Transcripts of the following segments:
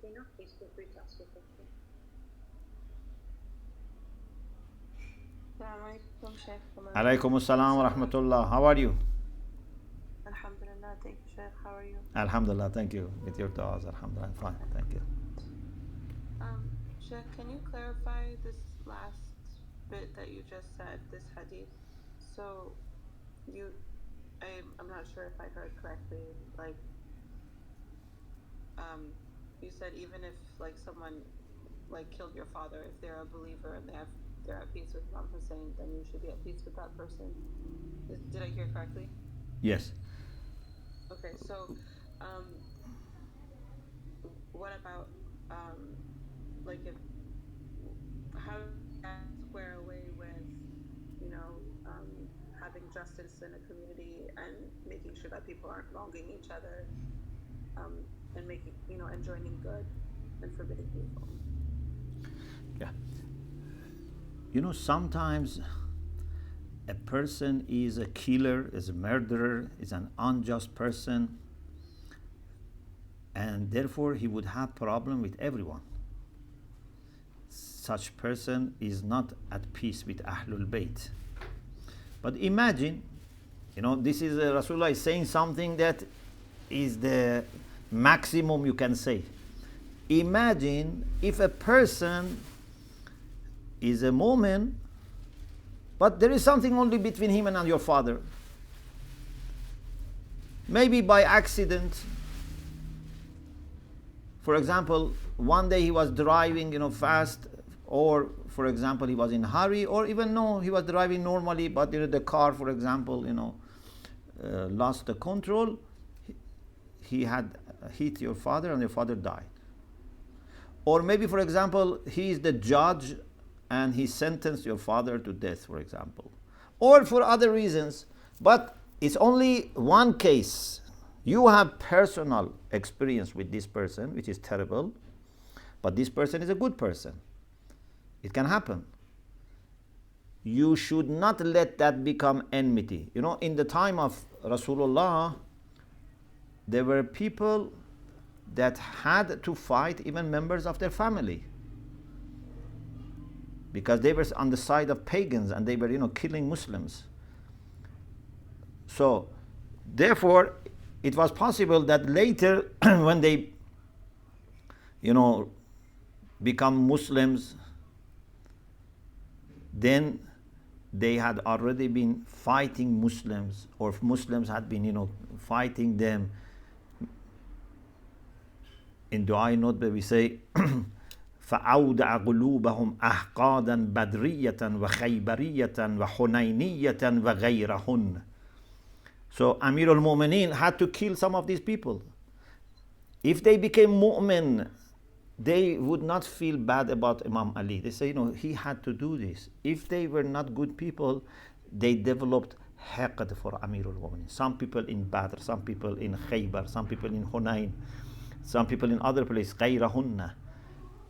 enough, please feel free to ask your question. Assalamu alaikum, Sheikh. Alaikum assalam wa rahmatullah. How are you? Alhamdulillah, thank you, Sheikh. How are you? Alhamdulillah, thank you. With your du'as, alhamdulillah, I'm fine. Thank you. Sheikh, can you clarify this last bit that you just said, this hadith? So, I'm not sure if I heard correctly. Like, you said even if like someone like killed your father, if they're a believer and they're at peace with Imam Hussein, then you should be at peace with that person. Did I hear correctly? Yes. Okay, so what about like if how does that square away with having justice in a community and making sure that people aren't wronging each other, and making and joining good and forbidding evil? Yeah. Sometimes a person is a killer, is a murderer, is an unjust person, and therefore he would have problem with everyone. Such person is not at peace with Ahlul Bayt. But imagine, this is Rasulullah is saying something that is the maximum you can say. Imagine if a person is a mu'min, but there is something only between him and your father. Maybe by accident. For example, one day he was driving, fast, or for example, he was in a hurry, or even no, he was driving normally, but the car, for example, lost the control. He had hit your father, and your father died. Or maybe, for example, he is the judge, and he sentenced your father to death, for example, or for other reasons. But it's only one case. You have personal experience with this person, which is terrible, but this person is a good person. It can happen. You should not let that become enmity. In the time of Rasulullah, there were people that had to fight even members of their family, because they were on the side of pagans and they were, killing Muslims. So, therefore, it was possible that later, when they, become Muslims, then they had already been fighting Muslims, or Muslims had been, fighting them. In Dua note, we say, فَأَوْدَعَ قُلُوبَهُمْ أَحْقَادًا بَدْرِيَّةً وَخَيْبَرِيَّةً وَحُنَيْنِيَّةً وَغَيْرَهُنَّ. So Amir al-Mu'mineen had to kill some of these people. If they became mu'min, they would not feel bad about Imam Ali. They say, he had to do this. If they were not good people, they developed haqd for Amir al-Mu'mineen. Some people in Badr, some people in Khaybar, some people in Hunayn, some people in other places, غَيْرَهُنَّ.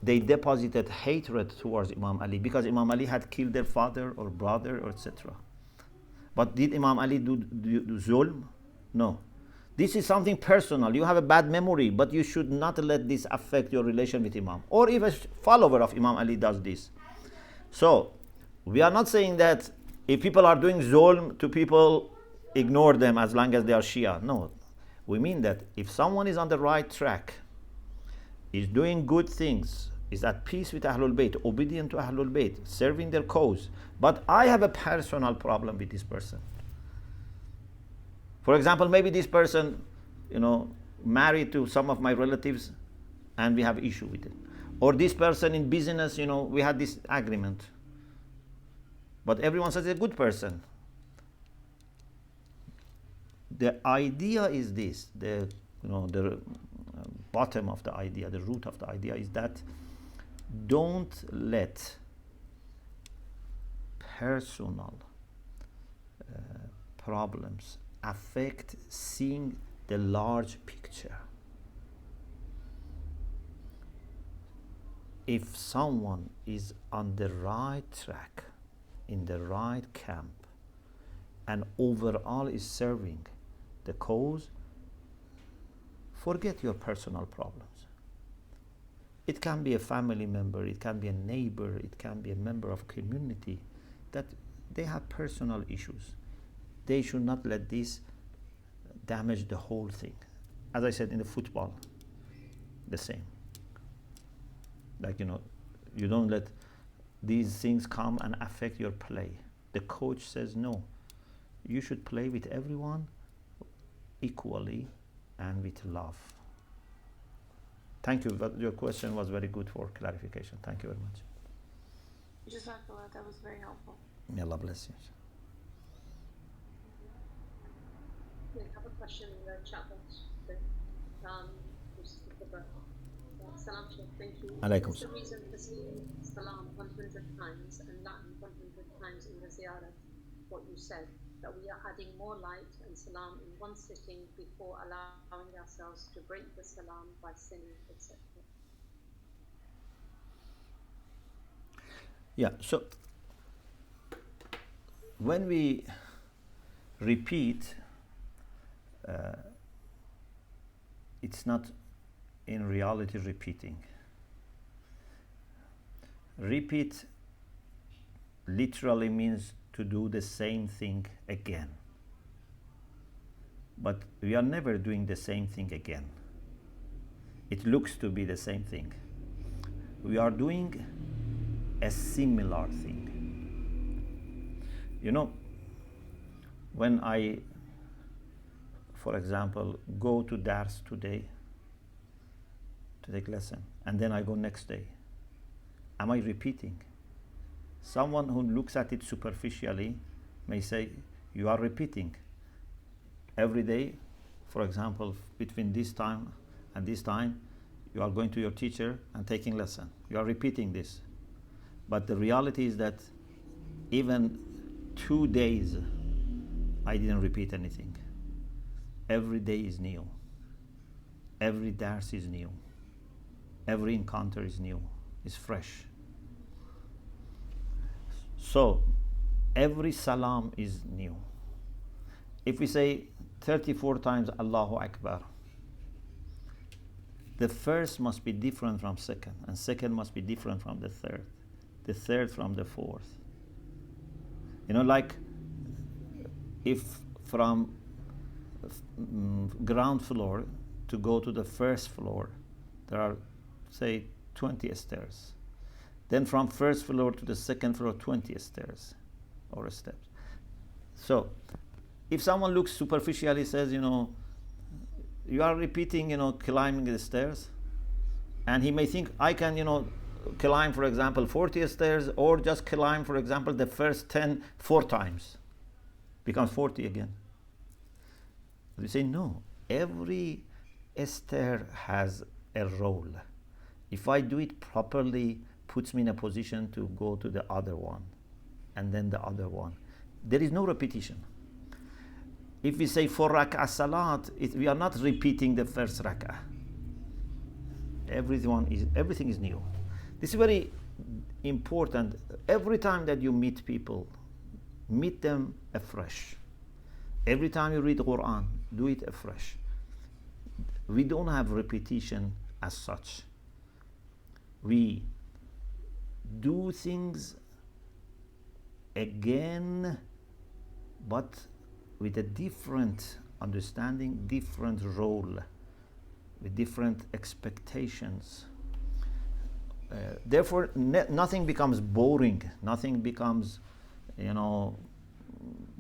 They deposited hatred towards Imam Ali because Imam Ali had killed their father or brother, or etc. But did Imam Ali do zulm? No. This is something personal. You have a bad memory, but you should not let this affect your relation with Imam. Or if a follower of Imam Ali does this. So, we are not saying that if people are doing zulm to people, ignore them as long as they are Shia. No. We mean that if someone is on the right track, is doing good things, is at peace with Ahlul Bayt, obedient to Ahlul Bayt, serving their cause, but I have a personal problem with this person. For example, maybe this person, married to some of my relatives, and we have issue with it. Or this person in business, we had this agreement. But everyone says he's a good person. The idea is this, the bottom of the idea, the root of the idea is that don't let personal problems affect seeing the large picture. If someone is on the right track, in the right camp, and overall is serving the cause, forget your personal problems. It can be a family member, it can be a neighbor, it can be a member of community that they have personal issues. They should not let this damage the whole thing. As I said, in the football, the same. Like, you don't let these things come and affect your play. The coach says no. You should play with everyone equally and with love. Thank you. Your question was very good for clarification. Thank you very much. Jazakallah, that was very helpful. May Allah bless you. We have a question in the chat box. Salam Sheikh, thank you. Alaikum What's the reason for saying salam 100 times and Latin 100 times in the Ziyarat? What you said, that we are adding more light and salam in one sitting before allowing ourselves to break the salam by sinning, etc. Yeah, so when we repeat, it's not in reality repeating. Repeat literally means to do the same thing again. But we are never doing the same thing again. It looks to be the same thing. We are doing a similar thing. When I, for example, go to Dars today to take lesson, and then I go next day, am I repeating? Someone who looks at it superficially may say, you are repeating. Every day, for example, between this time and this time, you are going to your teacher and taking lesson. You are repeating this. But the reality is that even 2 days, I didn't repeat anything. Every day is new. Every dars is new. Every encounter is new, is fresh. So, every salam is new. If we say 34 times Allahu Akbar, the first must be different from second, and second must be different from the third from the fourth. Like if from ground floor to go to the first floor, there are, say, 20 stairs. Then from first floor to the second floor, 20 stairs or steps. So if someone looks superficially, says, you are repeating, climbing the stairs, and he may think, I can, climb, for example, 40 stairs, or just climb, for example, the first 10 4 times. Becomes 40 again. We say, no, every stair has a role. If I do it properly, puts me in a position to go to the other one, and then the other one. There is no repetition. If we say 4 rak'ah salat, we are not repeating the first rak'ah. Everything is new. This is very important. Every time that you meet people, meet them afresh. Every time you read the Quran, do it afresh. We don't have repetition as such. We do things again, but with a different understanding, different role, with different expectations. Therefore, nothing becomes boring. Nothing becomes,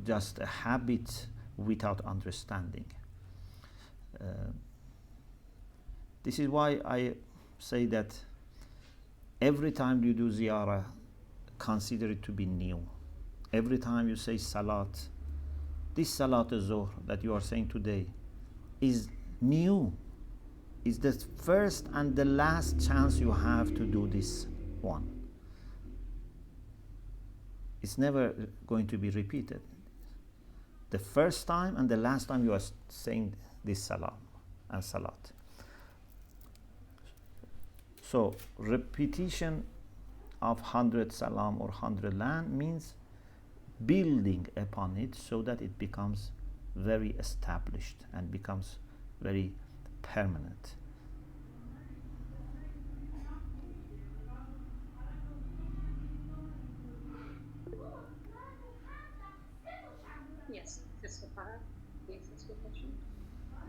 just a habit without understanding. This is why I say that every time you do ziyarah, consider it to be new. Every time you say salat, this salat al-zuhr that you are saying today is new. Is the first and the last chance you have to do this one. It's never going to be repeated. The first time and the last time you are saying this salam and salat. So repetition of 100 salam or 100 land means building upon it so that it becomes very established and becomes very permanent. Yes, Sister Farah, please ask your question.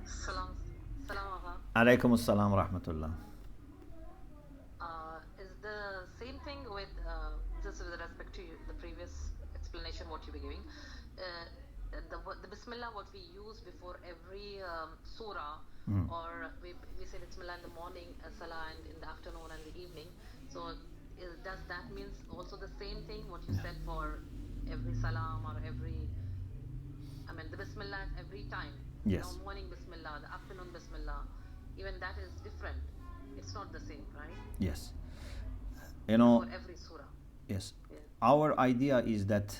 Salam, Agha. Alaykum as-salam wa rahmatullah. Is the same thing with just with respect to the previous explanation what you were giving? The Bismillah what we use before every surah, or we say Bismillah in the morning, Salah, and in the afternoon and the evening. So does that means also the same thing what you said for every salam or every? I mean the Bismillah every time. Yes. You know, morning Bismillah, the afternoon Bismillah. Even that is different. It's not the same, right? Yes. You know. For every surah. Yes. Yeah. Our idea is that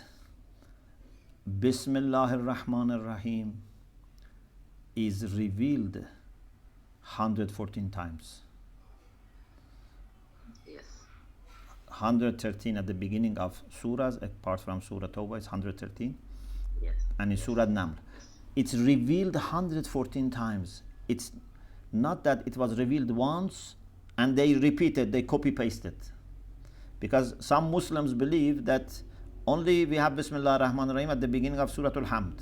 Bismillahir Rahmanir Rahim is revealed 114 times. Yes. 113 at the beginning of surahs, apart from Surah Tawbah, it's 113. Yes. And in Surah Naml. It's revealed 114 times. It's not that it was revealed once and they repeated, they copy-pasted. Because some Muslims believe that only we have Bismillah ar-Rahman ar-Rahim at the beginning of Surah Al-Hamd.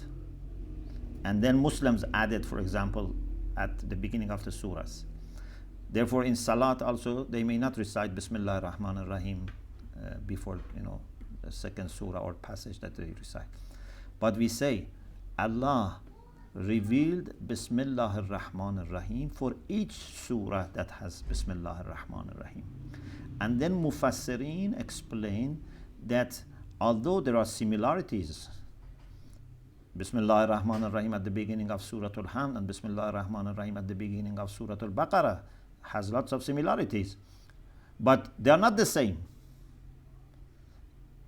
And then Muslims added, for example, at the beginning of the surahs. Therefore, in Salat also, they may not recite Bismillah ar-Rahman ar-Rahim before, the second surah or passage that they recite. But we say, Allah revealed Bismillah ar-Rahman ar-Rahim for each surah that has Bismillah ar-Rahman ar-Rahim. And then Mufassirin explain that although there are similarities, Bismillah ar-Rahman ar-Rahim at the beginning of Surah Al-Hamd and Bismillah ar-Rahman ar-Rahim at the beginning of Surah Al-Baqarah has lots of similarities, but they are not the same.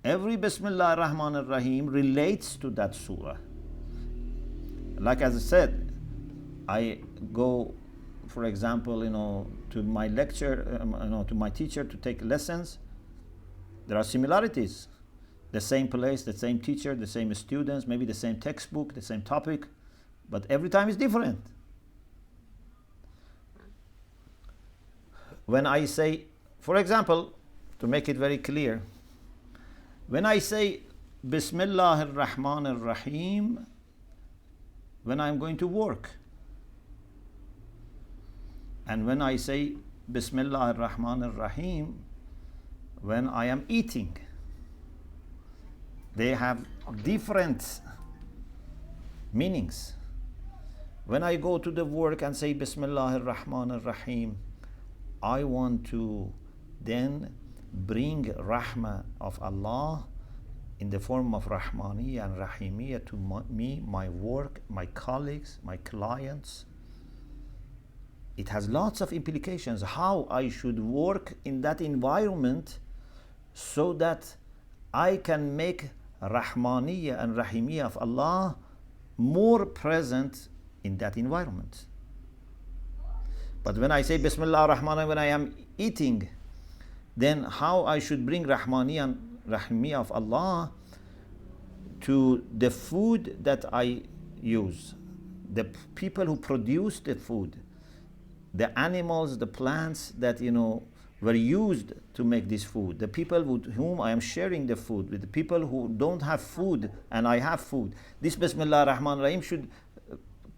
Every Bismillah ar-Rahman ar-Rahim relates to that surah. Like as I said, I go, for example, to my lecture, to my teacher to take lessons. There are similarities. The same place, the same teacher, the same students, maybe the same textbook, the same topic, but every time is different. When I say, for example, to make it very clear, when I say Bismillah ar-Rahman ar-Rahim, when I'm going to work, and when I say Bismillah ar-Rahman ar-Rahim, when I am eating, they have different meanings. When I go to the work and say Bismillah ar-Rahman ar-Rahim, I want to then bring Rahmah of Allah in the form of Rahmaniyya and Rahimiyya to me, my work, my colleagues, my clients. It has lots of implications how I should work in that environment so that I can make Rahmaniyya and Rahimiyya of Allah more present in that environment. But when I say Bismillah ar-Rahman when I am eating, then how I should bring Rahmaniyya and Rahimiyya of Allah to the food that I use, the people who produce the food, the animals, the plants that were used to make this food, the people with whom I am sharing the food, with the people who don't have food and I have food. This Bismillah ar-Rahman ar-Rahim should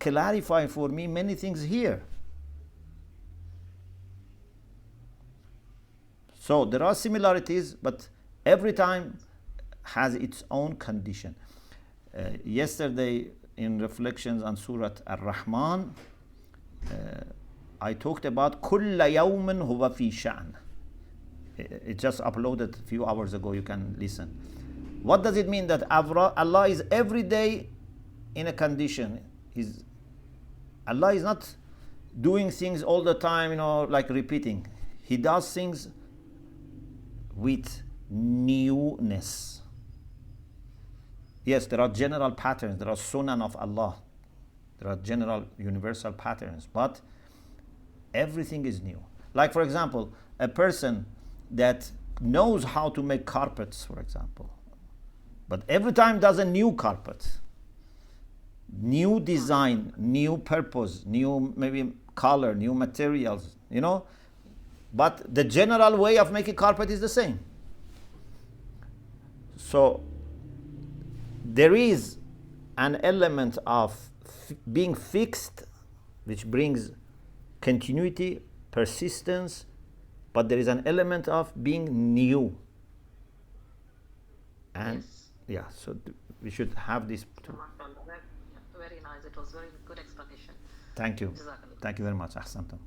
clarify for me many things here. So there are similarities, but every time has its own condition. Yesterday in reflections on Surah Ar-Rahman, I talked about كُلَّ يَوْمٍ هُوَ فِي شَأْنٍ. It just uploaded a few hours ago, you can listen. What does it mean that Allah is every day in a condition? Allah is not doing things all the time, like repeating. He does things with newness. Yes, there are general patterns, there are sunan of Allah, there are general universal patterns, but everything is new. Like for example, a person that knows how to make carpets, for example, but every time does a new carpet, new design, new purpose, new maybe color, new materials, but the general way of making carpet is the same. So there is an element of being fixed, which brings continuity, persistence, but there is an element of being new. And Yes. yeah, so we should have this too. MashaAllah. Very nice. It was very good explanation. Thank you. Jazakallah. Thank you very much. Ahsantum.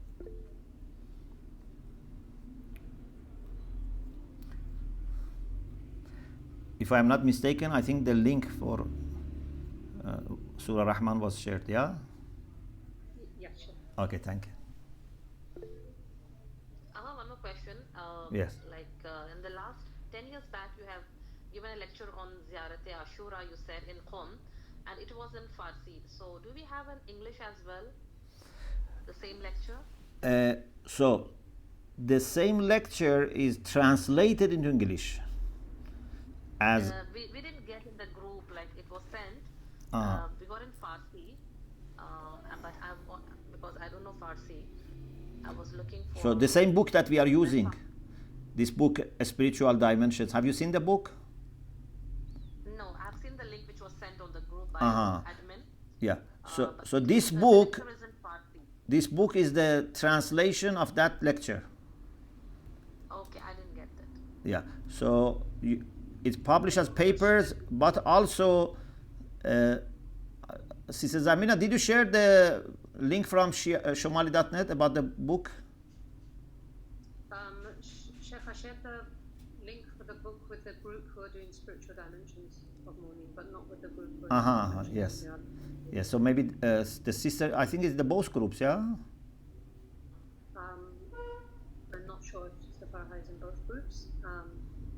If I am not mistaken, I think the link for Surah Rahman was shared, yeah? Yeah, sure. Okay, thank you. I have one more question. Yes. Like in the last 10 years back, you have given a lecture on Ziyarat Ashura, you said, in Qom, and it was in Farsi. So do we have an English as well? The same lecture? So the same lecture is translated into English as We didn't get in the group, like it was sent. Uh-huh. We got in Farsi, but because I don't know Farsi, I was looking for. so the same book that we are using, this book, Spiritual Dimensions. Have you seen the book? No, I've seen the link which was sent on the group by Uh-huh. admin. Yeah. So But so this the book, lecture is in Farsi. this book is the translation of that lecture. Okay, I didn't get that. Yeah. So it's published as papers, but also, Sister Zamina, did you share the link from Shomali.net about the book? Sheikh, I shared the link for the book with the group who are doing spiritual dimensions of mourning, but not with the group who are doing dimensions Yes. of Ziyarat. Yes. So maybe the sister, I think it's the both groups, yeah? I'm not sure if Sister Farha is in both groups.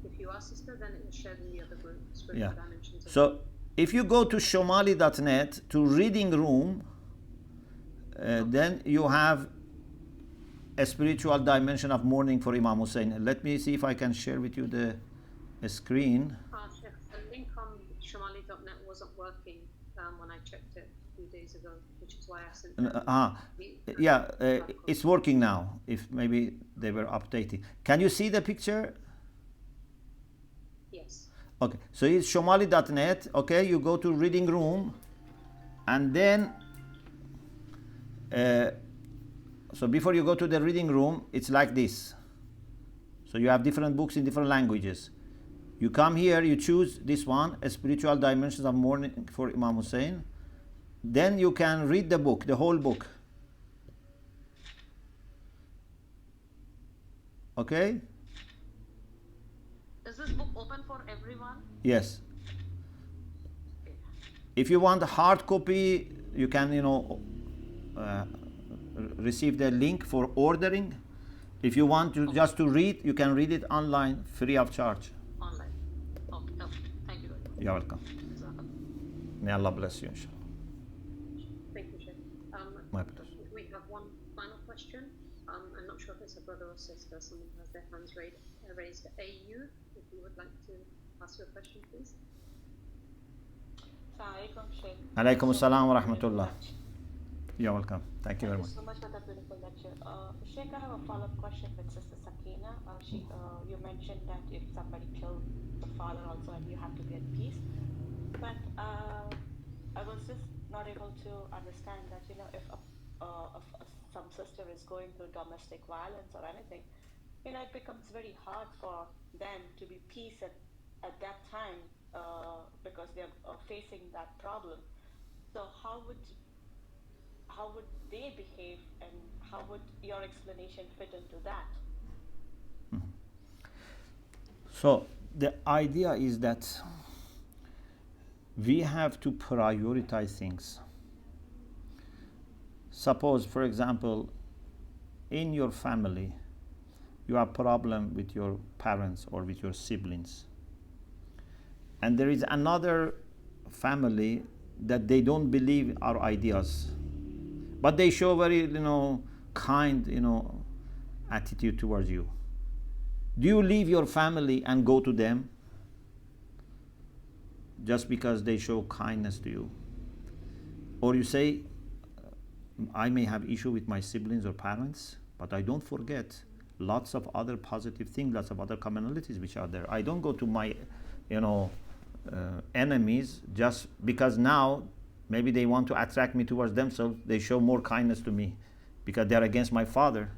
If you are sister, then it is shared in the other group, spiritual Yeah. dimensions of So if you go to Shomali.net to reading room, then you have a spiritual dimension of mourning for Imam Hussein. Let me see if I can share with you the screen. Sheikh, the link on Shomali.net wasn't working when I checked it a few days ago, which is why I sent It's working now. If maybe they were updating. Can you see the picture? Yes. Okay, so it's Shomali.net. Okay, you go to reading room, and then so before you go to the reading room, it's like this. So you have different books in different languages. You come here, you choose this one, A Spiritual Dimensions of Mourning for Imam Hussein. Then you can read the book, the whole book. Okay? Is this book open for everyone? Yes. If you want a hard copy, you can, receive the link for ordering. If you want to just to read, you can read it online, free of charge. Online. Okay, okay. Thank you very much. You're welcome. Jazakallah. May Allah bless you, inshallah. Thank you, Sheikh. My pleasure. We have one final question. I'm not sure if it's a brother or sister. Someone has their hands raised. AU, if you would like to ask your question, please. Assalamualaikum, Sheikh. Alaikum assalam wa rahmatullah. Thank You're welcome. Thank you very you much. so much for that beautiful lecture. Sheikh, I have a follow-up question with Sister Sakina. You mentioned that if somebody killed the father also, and you have to be at peace. But I was just not able to understand that, if some sister is going through domestic violence or anything, it becomes very hard for them to be peace at that time because they're facing that problem. So how would they behave, and how would your explanation fit into that? So the idea is that we have to prioritize things. Suppose, for example, in your family, you have a problem with your parents or with your siblings, and there is another family that they don't believe our ideas, but they show very, kind, attitude towards you. Do you leave your family and go to them just because they show kindness to you? Or you say, I may have issue with my siblings or parents, but I don't forget lots of other positive things, lots of other commonalities which are there. I don't go to my, enemies just because now maybe they want to attract me towards themselves. They show more kindness to me because they're against my father.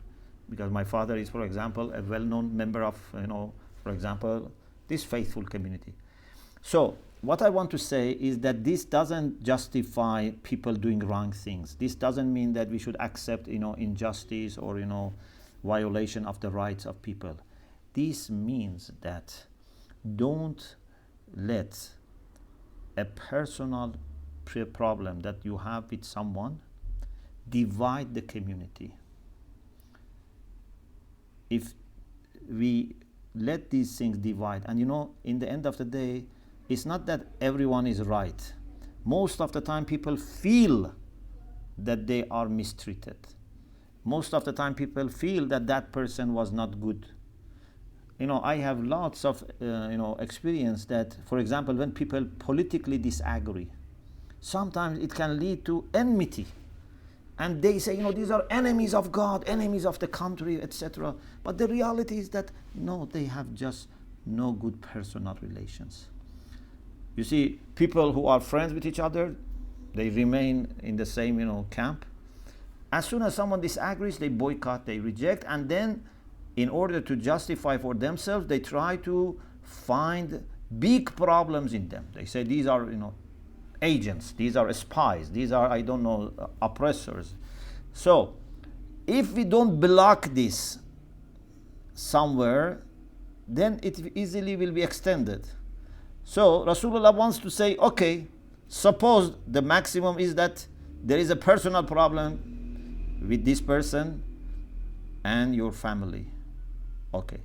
Because my father is, for example, a well-known member of, for example, this faithful community. So what I want to say is that this doesn't justify people doing wrong things. This doesn't mean that we should accept, injustice or, violation of the rights of people. This means that don't let a personal problem that you have with someone divide the community. If we let these things divide, and in the end of the day, it's not that everyone is right. Most of the time people feel that they are mistreated. Most of the time people feel that that person was not good. I have lots of experience that, for example, when people politically disagree, sometimes it can lead to enmity. And they say, these are enemies of God, enemies of the country, etc. But the reality is that, no, they have just no good personal relations. You see, people who are friends with each other, they remain in the same, camp. As soon as someone disagrees, they boycott, they reject, and then in order to justify for themselves, they try to find big problems in them. They say these are, agents, these are spies, these are, oppressors. So, if we don't block this somewhere, then it easily will be extended. So, Rasulullah wants to say, okay, suppose the maximum is that there is a personal problem with this person and your family. Okay.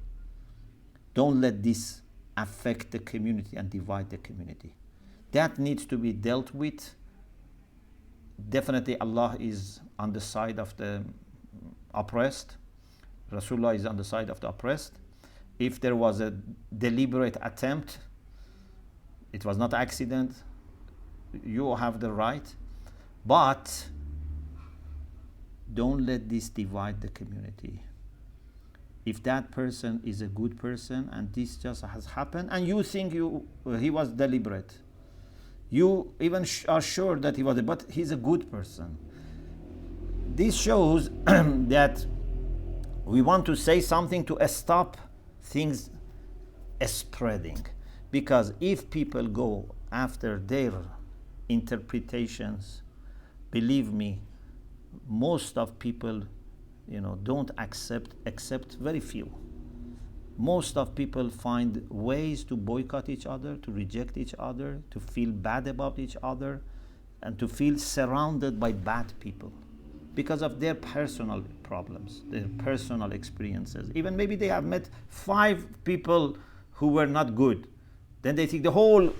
Don't let this affect the community and divide the community. That needs to be dealt with. Definitely Allah is on the side of the oppressed. Rasulullah is on the side of the oppressed. If there was a deliberate attempt, it was not accident, you have the right. But don't let this divide the community. If that person is a good person and this just has happened and you think he was deliberate, you even are sure that he was, but he's a good person. This shows that we want to say something to stop things spreading. Because if people go after their interpretations, believe me, most of people, don't accept very few. Most of people find ways to boycott each other, to reject each other, to feel bad about each other, and to feel surrounded by bad people because of their personal problems, their personal experiences. Even maybe they have met 5 people who were not good. Then they think the whole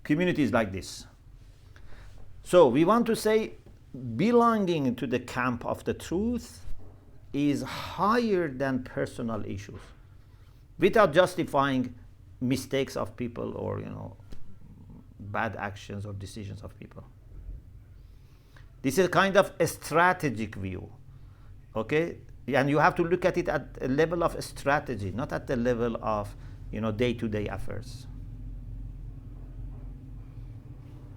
community is like this. So we want to say belonging to the camp of the truth is higher than personal issues, without justifying mistakes of people or bad actions or decisions of people. This is kind of a strategic view, okay? And you have to look at it at a level of strategy, not at the level of day-to-day affairs.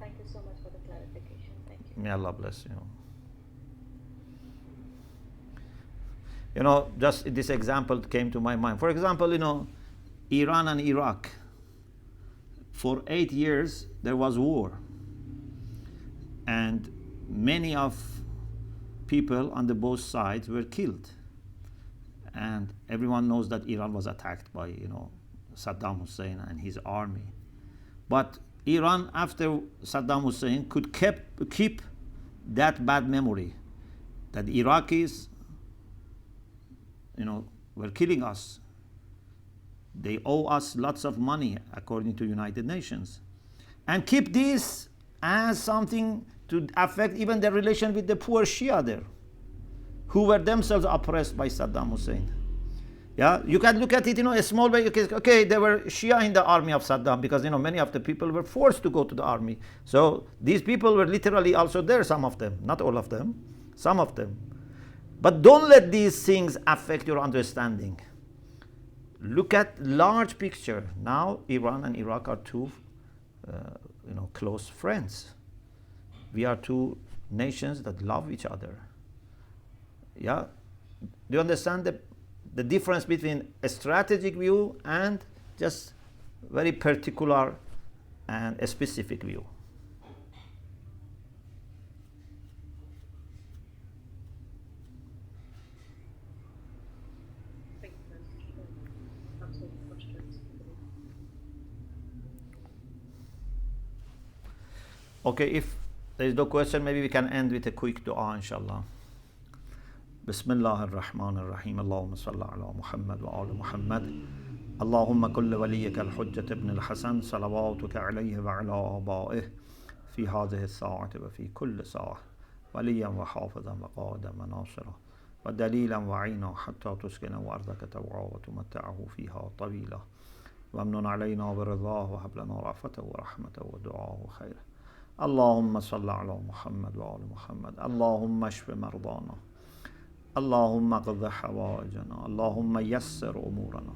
Thank you so much for the clarification. Thank you. May Allah bless you. Just this example came to my mind. For example, Iran and Iraq. For 8 years, there was war. And many of people on the both sides were killed. And everyone knows that Iran was attacked by, Saddam Hussein and his army. But Iran, after Saddam Hussein, could keep that bad memory that the Iraqis were killing us. They owe us lots of money according to United Nations. And keep this as something to affect even the relation with the poor Shia there, who were themselves oppressed by Saddam Hussein. Yeah, you can look at it, a small way. Okay, there were Shia in the army of Saddam because, many of the people were forced to go to the army. So these people were literally also there, some of them, not all of them, some of them. But don't let these things affect your understanding. Look at large picture. Now Iran and Iraq are 2 close friends. We are two nations that love each other. Yeah? Do you understand the difference between a strategic view and just very particular and a specific view? Thank you very much for answering the questions. Okay, if there is no question, maybe we can end with a quick dua, inshallah. بسم الله الرحمن الرحيم اللهم صل على محمد وآل محمد اللهم كل وليك الحجة ابن الحسن صلواتك عليه وعلى آبائه في هذه الساعة وفي كل ساعة وليا وحافظا وقائدا وناصرا ودليلا وعينا حتى تسكن أرضك طوعا وتمتعه فيها طويلا وامنن علينا برضاه وهب لنا رأفته ورحمته ودعاءه خيرا اللهم صل على محمد وآل محمد اللهم اشف مرضانا اللهم اقض حوائجنا اللهم يسر أمورنا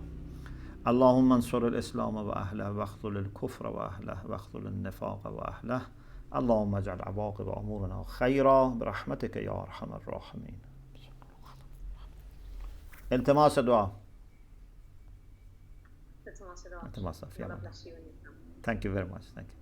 اللهم انصر الإسلام وأهله واخذل الكفر وأهله واخذل النفاق وأهله اللهم اجعل عواقب أمورنا خيرا برحمتك يا أرحم الراحمين. التماس دعاء. التماس دعاء. التماس في God أمان. bless you and your family. Thank you very much. Thank you.